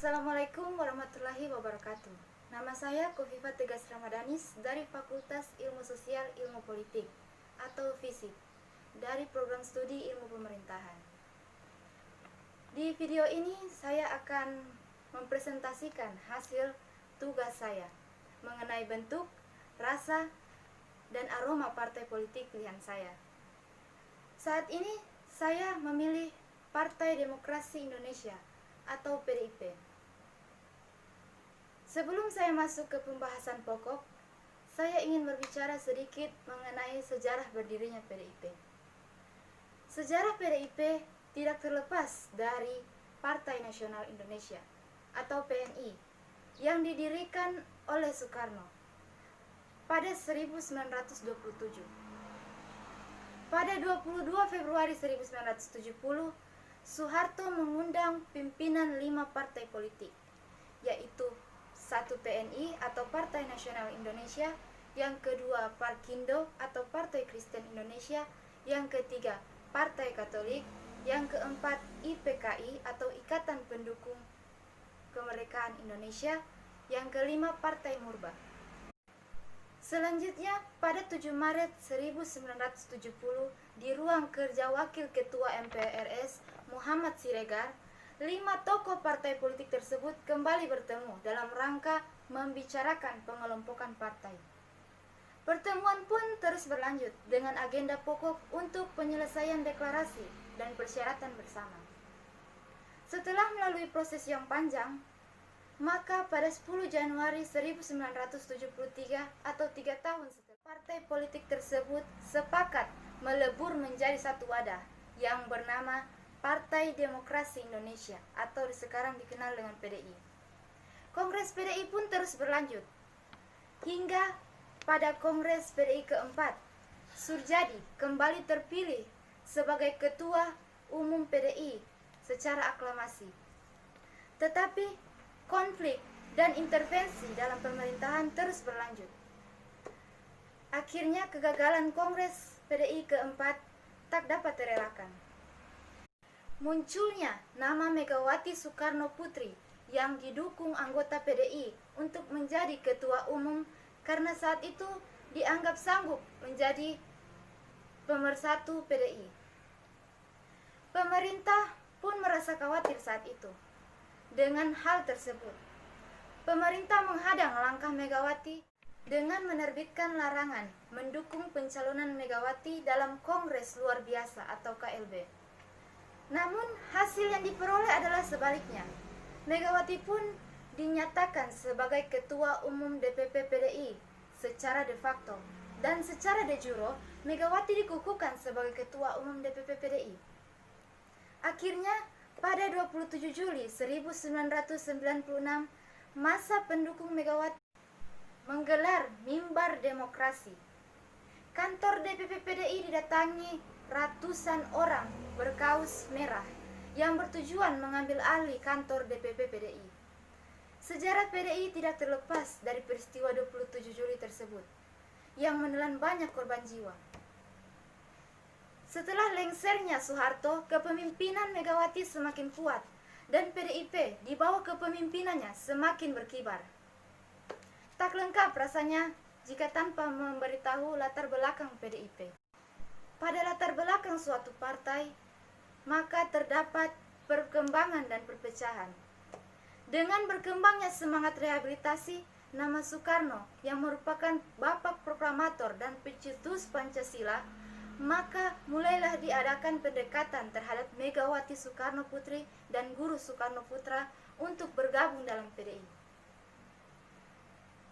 Assalamualaikum warahmatullahi wabarakatuh. Nama saya Kofifa Tegas Ramadanis dari Fakultas Ilmu Sosial Ilmu Politik atau FISIP dari Program Studi Ilmu Pemerintahan. Di video ini saya akan mempresentasikan hasil tugas saya mengenai bentuk, rasa, dan aroma partai politik pilihan saya. Saat ini saya memilih Partai Demokrasi Indonesia atau PDIP. Sebelum saya masuk ke pembahasan pokok, saya ingin berbicara sedikit mengenai sejarah berdirinya PDIP. Sejarah PDIP tidak terlepas dari Partai Nasional Indonesia atau PNI yang didirikan oleh Soekarno pada 1927. Pada 22 Februari 1970, Soeharto mengundang pimpinan 5 partai politik, yaitu 1 PNI atau Partai Nasional Indonesia, yang kedua Parkindo atau Partai Kristen Indonesia, yang ketiga Partai Katolik, yang keempat IPKI atau Ikatan Pendukung Kemerdekaan Indonesia, yang kelima Partai Murba. Selanjutnya, pada 7 Maret 1970, di ruang kerja Wakil Ketua MPRS Muhammad Siregar, 5 tokoh partai politik tersebut kembali bertemu dalam rangka membicarakan pengelompokan partai. Pertemuan pun terus berlanjut dengan agenda pokok untuk penyelesaian deklarasi dan persyaratan bersama. Setelah melalui proses yang panjang, maka pada 10 Januari 1973 atau 3 tahun setelah partai politik tersebut sepakat melebur menjadi satu wadah yang bernama Partai Demokrasi Indonesia atau sekarang dikenal dengan PDI. Kongres PDI pun terus berlanjut hingga pada Kongres PDI keempat, Surjadi kembali terpilih sebagai Ketua Umum PDI secara aklamasi. Tetapi konflik dan intervensi dalam pemerintahan terus berlanjut. Akhirnya kegagalan Kongres PDI keempat tak dapat terelakkan. Munculnya nama Megawati Soekarno Putri yang didukung anggota PDI untuk menjadi ketua umum karena saat itu dianggap sanggup menjadi pemersatu PDI. Pemerintah pun merasa khawatir saat itu. Dengan hal tersebut, pemerintah menghadang langkah Megawati dengan menerbitkan larangan mendukung pencalonan Megawati dalam Kongres Luar Biasa atau KLB. Namun, hasil yang diperoleh adalah sebaliknya. Megawati pun dinyatakan sebagai Ketua Umum DPP PDI secara de facto, dan secara de jure Megawati dikukuhkan sebagai Ketua Umum DPP PDI. Akhirnya, pada 27 Juli 1996, massa pendukung Megawati menggelar Mimbar Demokrasi. Kantor DPP PDI didatangi ratusan orang berkaos merah yang bertujuan mengambil alih kantor DPP PDI. Sejarah PDI tidak terlepas dari peristiwa 27 Juli tersebut yang menelan banyak korban jiwa. Setelah lengsernya Soeharto, kepemimpinan Megawati semakin kuat dan PDIP di bawah kepemimpinannya semakin berkibar. Tak lengkap rasanya jika tanpa memberitahu latar belakang PDIP. Pada latar belakang suatu partai, maka terdapat perkembangan dan perpecahan. Dengan berkembangnya semangat rehabilitasi, nama Soekarno yang merupakan bapak proklamator dan pencetus Pancasila, maka mulailah diadakan pendekatan terhadap Megawati Soekarno Putri dan Guru Soekarno Putra untuk bergabung dalam PDI.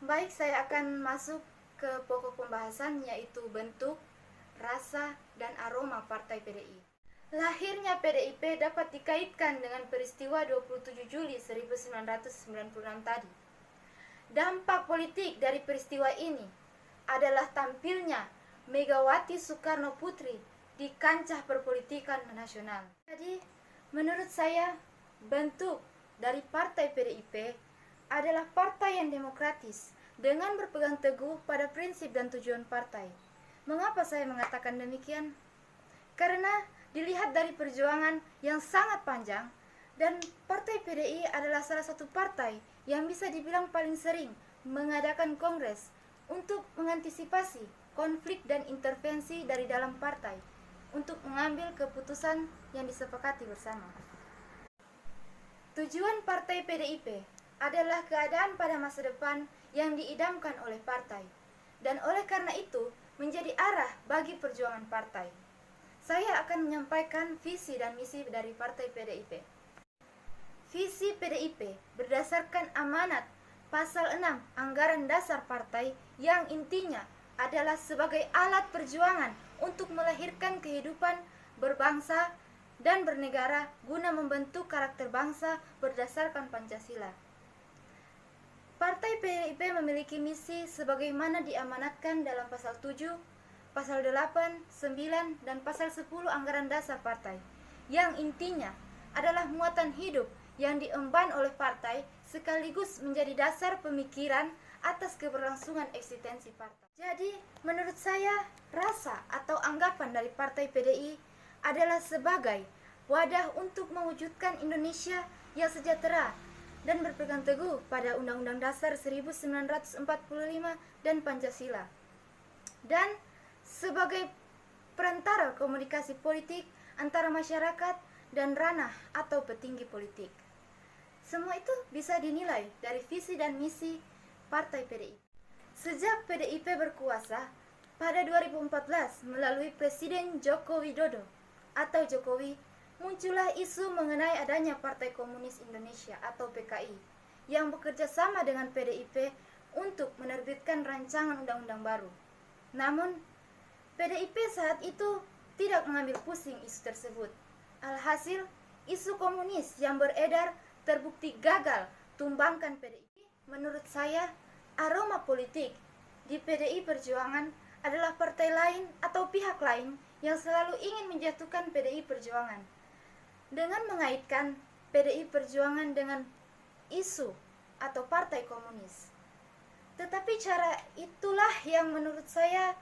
Baik, saya akan masuk ke pokok pembahasan, yaitu bentuk, rasa, dan aroma partai PDI. Lahirnya PDIP dapat dikaitkan dengan peristiwa 27 Juli 1996 tadi. Dampak politik dari peristiwa ini adalah tampilnya Megawati Soekarno Putri di kancah perpolitikan nasional. Jadi, menurut saya, bentuk dari partai PDIP adalah partai yang demokratis dengan berpegang teguh pada prinsip dan tujuan partai. Mengapa saya mengatakan demikian? Karena dilihat dari perjuangan yang sangat panjang, Dan Partai PDI adalah salah satu partai yang bisa dibilang paling sering mengadakan kongres untuk mengantisipasi konflik dan intervensi dari dalam partai untuk mengambil keputusan yang disepakati bersama. Tujuan Partai PDIP adalah keadaan pada masa depan yang diidamkan oleh partai, dan oleh karena itu menjadi arah bagi perjuangan partai. Saya akan menyampaikan visi dan misi dari Partai PDIP. Visi PDIP berdasarkan amanat Pasal 6 Anggaran Dasar Partai yang intinya adalah sebagai alat perjuangan untuk melahirkan kehidupan berbangsa dan bernegara guna membentuk karakter bangsa berdasarkan Pancasila. Partai PDIP memiliki misi sebagaimana diamanatkan dalam Pasal 7, Pasal 8, 9, dan Pasal 10 Anggaran Dasar Partai, yang intinya adalah muatan hidup yang diemban oleh partai sekaligus menjadi dasar pemikiran atas keberlangsungan eksistensi partai. Jadi, menurut saya, rasa atau anggapan dari Partai PDI adalah sebagai wadah untuk mewujudkan Indonesia yang sejahtera dan berpegang teguh pada Undang-Undang Dasar 1945 dan Pancasila, dan sebagai perantara komunikasi politik antara masyarakat dan ranah atau petinggi politik. Semua itu bisa dinilai dari visi dan misi Partai PDIP. Sejak PDIP berkuasa pada 2014 melalui Presiden Joko Widodo atau Jokowi, muncullah isu mengenai adanya Partai Komunis Indonesia atau PKI yang bekerja sama dengan PDIP untuk menerbitkan rancangan undang-undang baru. Namun, PDIP saat itu tidak mengambil pusing isu tersebut. Alhasil, isu komunis yang beredar terbukti gagal tumbangkan PDIP. Menurut saya, aroma politik di PDI Perjuangan adalah partai lain atau pihak lain yang selalu ingin menjatuhkan PDI Perjuangan dengan mengaitkan PDI Perjuangan dengan isu atau partai komunis. Tetapi cara itulah yang menurut saya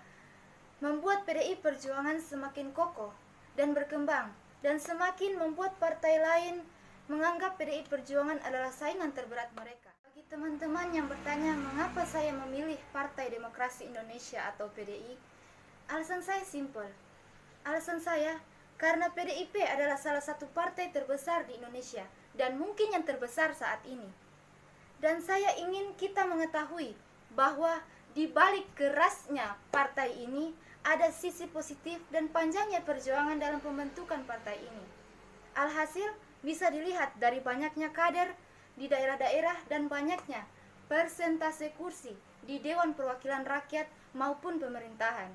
membuat PDI Perjuangan semakin kokoh dan berkembang, dan semakin membuat partai lain menganggap PDI Perjuangan adalah saingan terberat mereka. Bagi teman-teman yang bertanya mengapa saya memilih Partai Demokrasi Indonesia atau PDI, alasan saya simpel. Alasan saya karena PDIP adalah salah satu partai terbesar di Indonesia dan mungkin yang terbesar saat ini. Dan saya ingin kita mengetahui bahwa di balik kerasnya partai ini ada sisi positif dan panjangnya perjuangan dalam pembentukan partai ini. Alhasil bisa dilihat dari banyaknya kader di daerah-daerah dan banyaknya persentase kursi di Dewan Perwakilan Rakyat maupun pemerintahan.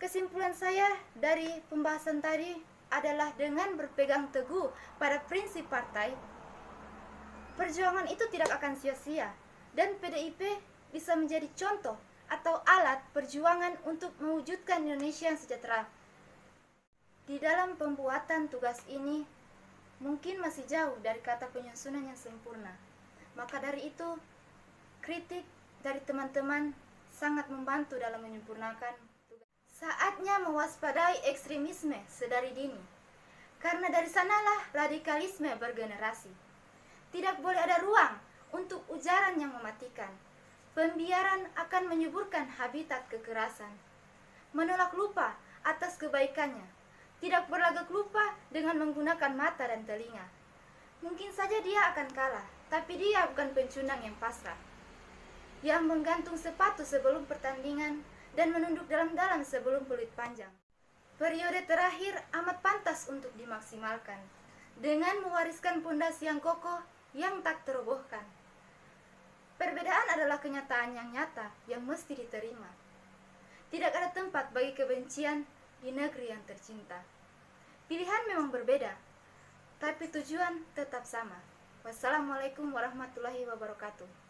Kesimpulan saya dari pembahasan tadi adalah dengan berpegang teguh pada prinsip partai, perjuangan itu tidak akan sia-sia dan PDIP bisa menjadi contoh atau alat perjuangan untuk mewujudkan Indonesia yang sejahtera. Di dalam pembuatan tugas ini mungkin masih jauh dari kata penyusunan yang sempurna. Maka dari itu, kritik dari teman-teman sangat membantu dalam menyempurnakan tugas. Saatnya mewaspadai ekstremisme sedari dini, karena dari sanalah radikalisme bergenerasi. Tidak boleh ada ruang untuk ujaran yang mematikan. Pembiaran akan menyuburkan habitat kekerasan. Menolak lupa atas kebaikannya, tidak berlagak lupa dengan menggunakan mata dan telinga. Mungkin saja dia akan kalah, tapi dia bukan pencunang yang pasrah, yang menggantung sepatu sebelum pertandingan dan menunduk dalam-dalam sebelum peluit panjang. Periode terakhir amat pantas untuk dimaksimalkan dengan mewariskan pondasi yang kokoh yang tak terobohkan. Perbedaan adalah kenyataan yang nyata yang mesti diterima. Tidak ada tempat bagi kebencian di negeri yang tercinta. Pilihan memang berbeda, tapi tujuan tetap sama. Wassalamualaikum warahmatullahi wabarakatuh.